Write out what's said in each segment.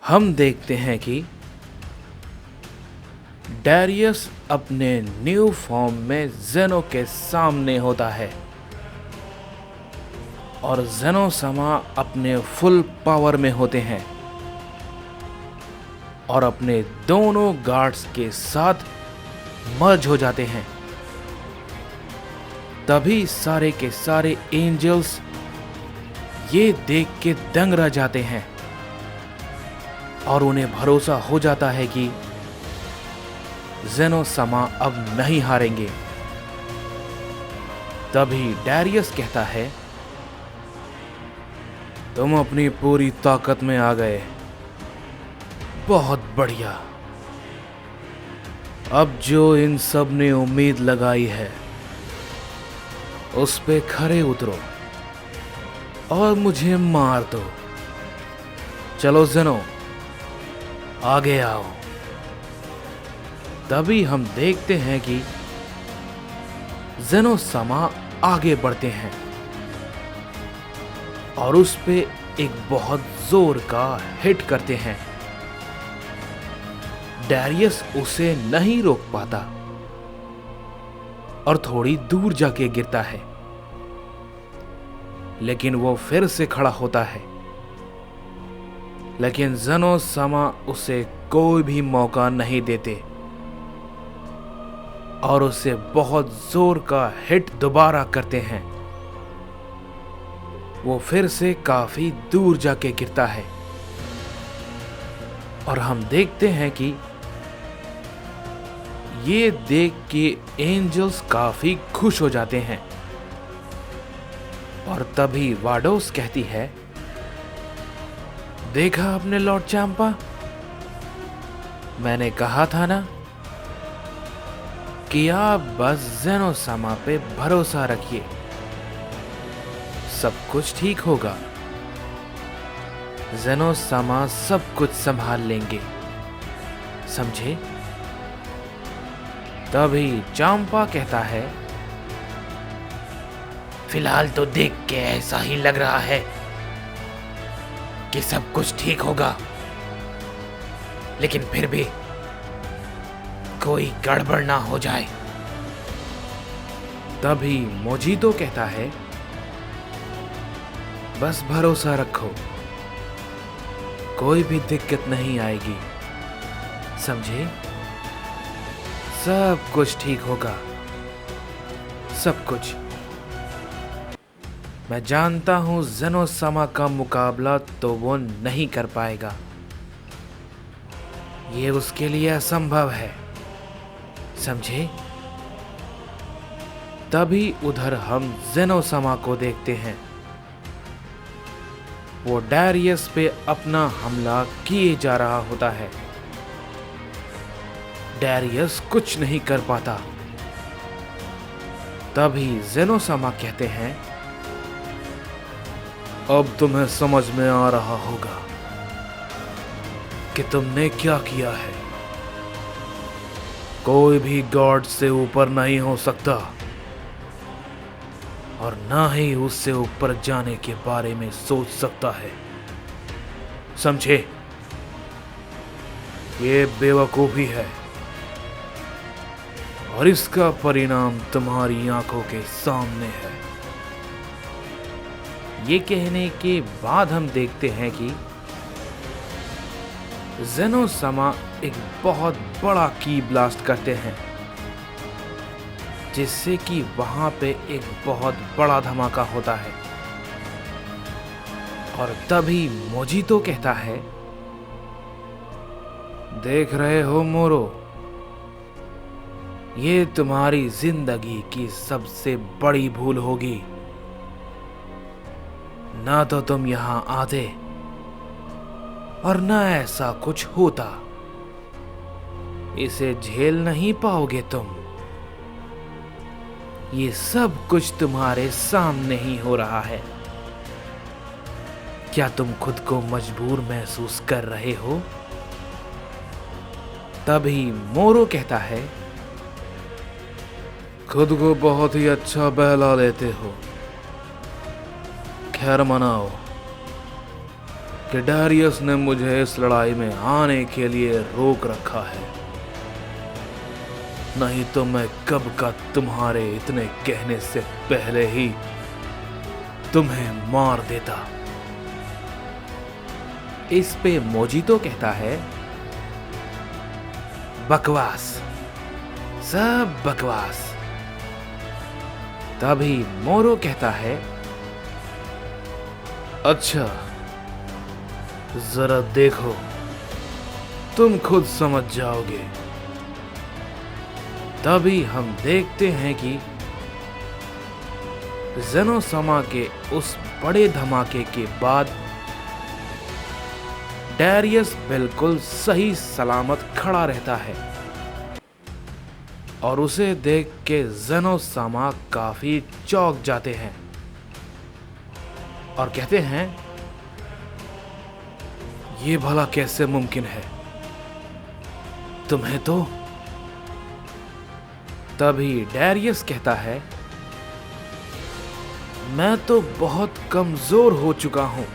हम देखते हैं कि डैरियस अपने न्यू फॉर्म में जेनो के सामने होता है और जेनो समा अपने फुल पावर में होते हैं और अपने दोनों गार्ड्स के साथ मर्ज हो जाते हैं। तभी सारे के सारे एंजल्स ये देख के दंग रह जाते हैं और उन्हें भरोसा हो जाता है कि जेनो समा अब नहीं हारेंगे। तभी डैरियस कहता है, तुम अपनी पूरी ताकत में आ गए, बहुत बढ़िया। अब जो इन सब ने उम्मीद लगाई है उस पे खरे उतरो और मुझे मार दो। चलो जेनो, आगे आओ। तभी हम देखते हैं कि जेनो समा आगे बढ़ते हैं और उस पे एक बहुत जोर का हिट करते हैं। डैरियस उसे नहीं रोक पाता और थोड़ी दूर जाके गिरता है, लेकिन वो फिर से खड़ा होता है। लेकिन जेनो समा उसे कोई भी मौका नहीं देते और उसे बहुत जोर का हिट दोबारा करते हैं। वो फिर से काफी दूर जाके गिरता है और हम देखते हैं कि ये देख के एंजल्स काफी खुश हो जाते हैं। और तभी वाडोस कहती है, देखा आपने लॉर्ड चांपा, मैंने कहा था ना कि आप बस जेनो समा पे भरोसा रखिए, सब कुछ ठीक होगा। जेनो समा सब कुछ संभाल लेंगे, समझे? तभी चांपा कहता है, फिलहाल तो देख के ऐसा ही लग रहा है कि सब कुछ ठीक होगा, लेकिन फिर भी कोई गड़बड़ ना हो जाए। तभी मोजीतो कहता है, बस भरोसा रखो, कोई भी दिक्कत नहीं आएगी, समझे? सब कुछ ठीक होगा, सब कुछ। मैं जानता हूं जेनो समा का मुकाबला तो वो नहीं कर पाएगा, ये उसके लिए असंभव है, समझे? तभी उधर हम जेनो समा को देखते हैं। वो डैरियस पे अपना हमला किए जा रहा होता है। डैरियस कुछ नहीं कर पाता। तभी जेनो समा कहते हैं, अब तुम्हें समझ में आ रहा होगा कि तुमने क्या किया है। कोई भी गॉड से ऊपर नहीं हो सकता और ना ही उससे ऊपर जाने के बारे में सोच सकता है, समझे? ये बेवकूफी है और इसका परिणाम तुम्हारी आंखों के सामने है। ये कहने के बाद हम देखते हैं कि जेनो समा एक बहुत बड़ा की ब्लास्ट करते हैं, जिससे कि वहां पे एक बहुत बड़ा धमाका होता है। और तभी मोजीतो कहता है, देख रहे हो मोरो, ये तुम्हारी जिंदगी की सबसे बड़ी भूल होगी। ना तो तुम यहां आते और ना ऐसा कुछ होता। इसे झेल नहीं पाओगे तुम। ये सब कुछ तुम्हारे सामने ही हो रहा है। क्या तुम खुद को मजबूर महसूस कर रहे हो? तभी मोरो कहता है, खुद को बहुत ही अच्छा बहला लेते हो। खैर मनाओ, कि डारियस ने मुझे इस लड़ाई में आने के लिए रोक रखा है, नहीं तो मैं कब का तुम्हारे इतने कहने से पहले ही तुम्हें मार देता। इस पे मोजितो कहता है, बकवास, सब बकवास। तभी मोरो कहता है, अच्छा जरा देखो, तुम खुद समझ जाओगे। तभी हम देखते हैं कि ज़ेनोसामा के उस बड़े धमाके के बाद डारियस बिल्कुल सही सलामत खड़ा रहता है और उसे देख के ज़ेनोसामा काफी चौंक जाते हैं और कहते हैं, ये भला कैसे मुमकिन है? तुम्हें तो। तभी डारियस कहता है, मैं तो बहुत कमजोर हो चुका हूं,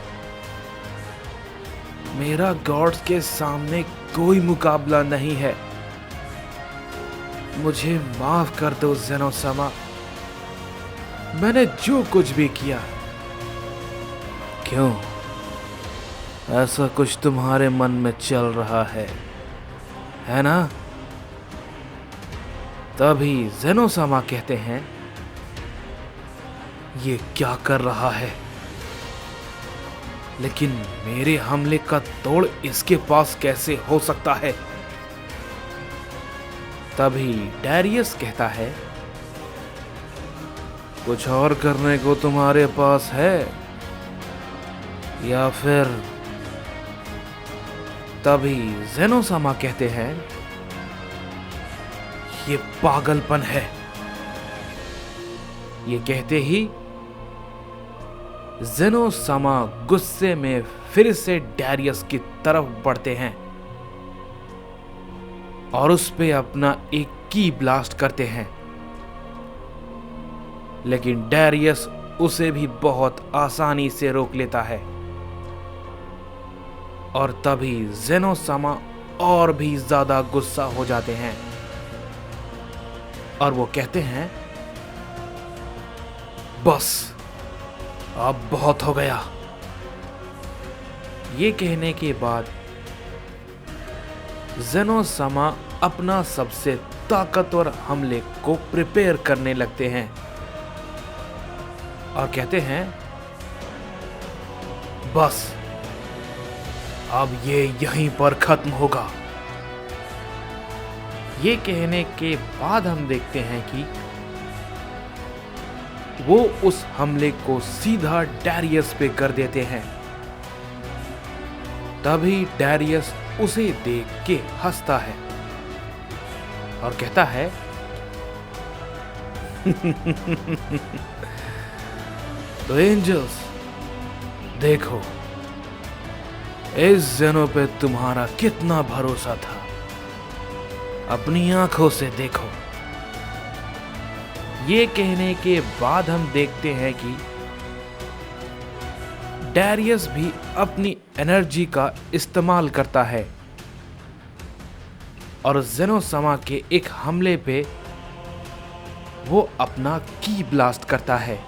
मेरा गॉड्स के सामने कोई मुकाबला नहीं है, मुझे माफ कर दो ज़ेनोसामा, मैंने जो कुछ भी किया। क्यों, ऐसा कुछ तुम्हारे मन में चल रहा है ना? तभी ज़ेनोसामा कहते हैं, ये क्या कर रहा है? लेकिन मेरे हमले का तोड़ इसके पास कैसे हो सकता है? तभी डारियस कहता है, कुछ और करने को तुम्हारे पास है या फिर? तभी ज़ेनोसामा कहते हैं, ये पागलपन है। ये कहते ही ज़ेनोसामा गुस्से में फिर से डारियस की तरफ बढ़ते हैं और उस पे अपना एक की ब्लास्ट करते हैं, लेकिन डारियस उसे भी बहुत आसानी से रोक लेता है और तभी ज़ेनोसामा और भी ज्यादा गुस्सा हो जाते हैं और वो कहते हैं, बस अब बहुत हो गया। ये कहने के बाद ज़ेनोसामा अपना सबसे ताकतवर हमले को प्रिपेयर करने लगते हैं और कहते हैं, बस अब ये यहीं पर खत्म होगा। ये कहने के बाद हम देखते हैं कि वो उस हमले को सीधा डारियस पे कर देते हैं। तभी डारियस उसे देख के हंसता है और कहता है, तो एंजल्स देखो, इस ज़ेनो पे तुम्हारा कितना भरोसा था, अपनी आंखों से देखो। ये कहने के बाद हम देखते हैं कि डारियस भी अपनी एनर्जी का इस्तेमाल करता है और ज़ेनोसामा के एक हमले पे वो अपना की ब्लास्ट करता है,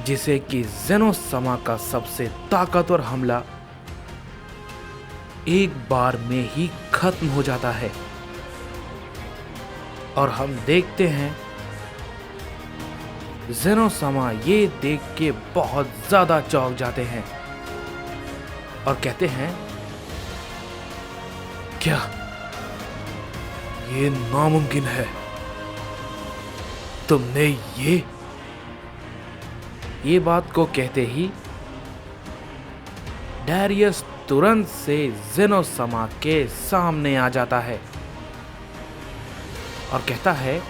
जिसे कि ज़ेनोसामा का सबसे ताकतवर हमला एक बार में ही खत्म हो जाता है। और हम देखते हैं ज़ेनोसामा ये देख के बहुत ज्यादा चौंक जाते हैं और कहते हैं, क्या ये नामुमकिन है? तुमने ये बात को कहते ही डारियस तुरंत से ज़ेनोसामा के सामने आ जाता है और कहता है,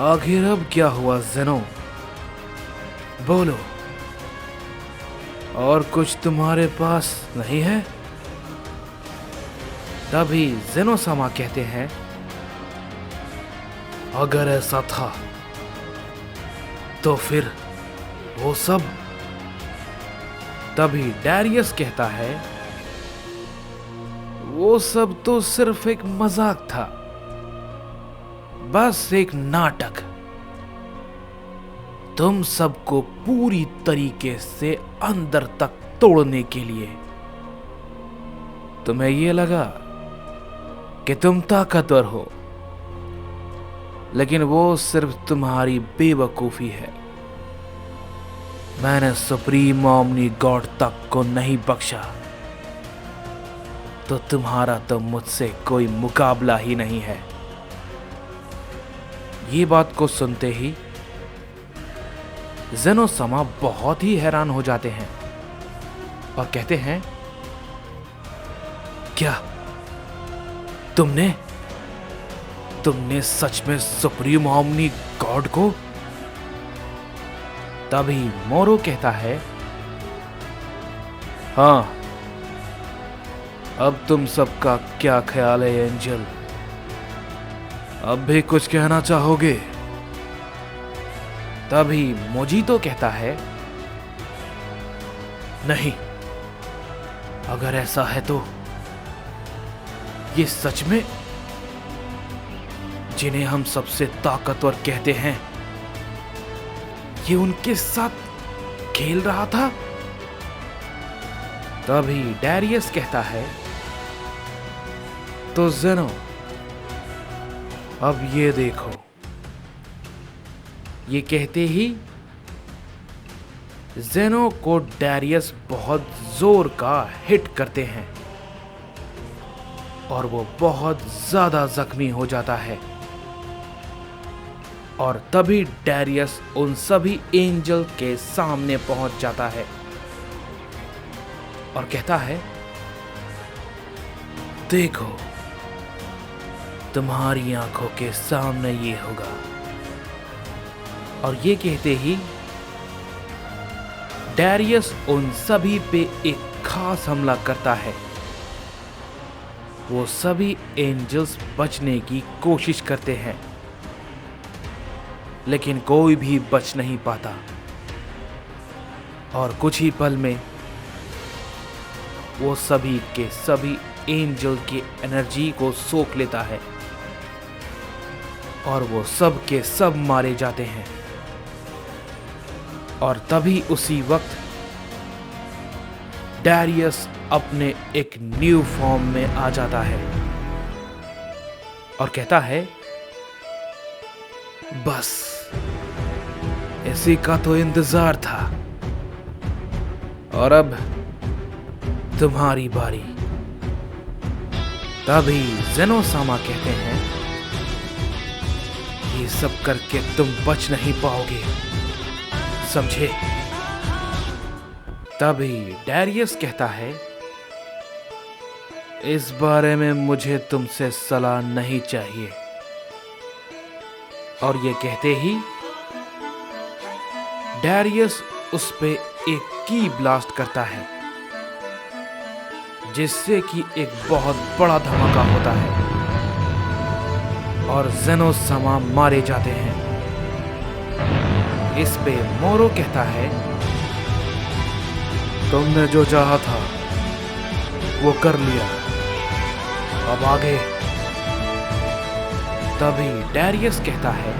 आखिर अब क्या हुआ ज़ेनो? बोलो, और कुछ तुम्हारे पास नहीं है? तभी ज़ेनोसामा कहते हैं, अगर ऐसा था तो फिर वो सब तभी डैरियस कहता है, वो सब तो सिर्फ एक मजाक था, बस एक नाटक। तुम सबको पूरी तरीके से अंदर तक तोड़ने के लिए। तुम्हें यह लगा कि तुम ताकतवर हो, लेकिन वो सिर्फ तुम्हारी बेवकूफी है। मैंने सुप्रीम ओमनी गॉड तक को नहीं बख्शा, तो तुम्हारा तो मुझसे कोई मुकाबला ही नहीं है। ये बात को सुनते ही ज़ेनोसमा बहुत ही हैरान हो जाते हैं और कहते हैं, क्या तुमने सच में सुप्रीम ओमनी गॉड को? तभी मोरो कहता है, हाँ, अब तुम सबका क्या ख्याल है एंजल? अब भी कुछ कहना चाहोगे? तभी मोजीतो कहता है, नहीं, अगर ऐसा है तो ये सच में जिन्हें हम सबसे ताकतवर कहते हैं, ये उनके साथ खेल रहा था? तभी डैरियस कहता है, तो ज़ेनो, अब ये देखो। ये कहते ही ज़ेनो को डैरियस बहुत जोर का हिट करते हैं और वो बहुत ज्यादा जख्मी हो जाता है। और तभी डैरियस उन सभी एंजल के सामने पहुंच जाता है और कहता है, देखो, तुम्हारी आंखों के सामने ये होगा। और ये कहते ही डैरियस उन सभी पे एक खास हमला करता है। वो सभी एंजल्स बचने की कोशिश करते हैं, लेकिन कोई भी बच नहीं पाता और कुछ ही पल में वो सभी के सभी एंजल की एनर्जी को सोख लेता है और वो सब के सब मारे जाते हैं। और तभी उसी वक्त डैरियस अपने एक न्यू फॉर्म में आ जाता है और कहता है, बस इसी का तो इंतजार था और अब तुम्हारी बारी। तभी ज़ेनोसमा कहते हैं, ये सब करके तुम बच नहीं पाओगे, समझे? तभी डैरियस कहता है, इस बारे में मुझे तुमसे सलाह नहीं चाहिए। और ये कहते ही डैरियस उस पे एक की ब्लास्ट करता है, जिससे कि एक बहुत बड़ा धमाका होता है और ज़ेनोसमा मारे जाते हैं। इस पे मोरो कहता है, तुमने जो चाहा था वो कर लिया, अब आगे। तभी डैरियस कहता है,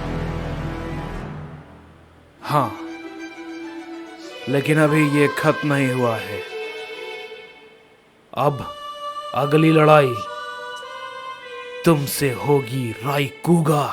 हाँ, लेकिन अभी ये खत्म नहीं हुआ है। अब अगली लड़ाई तुमसे होगी, राइकुगा।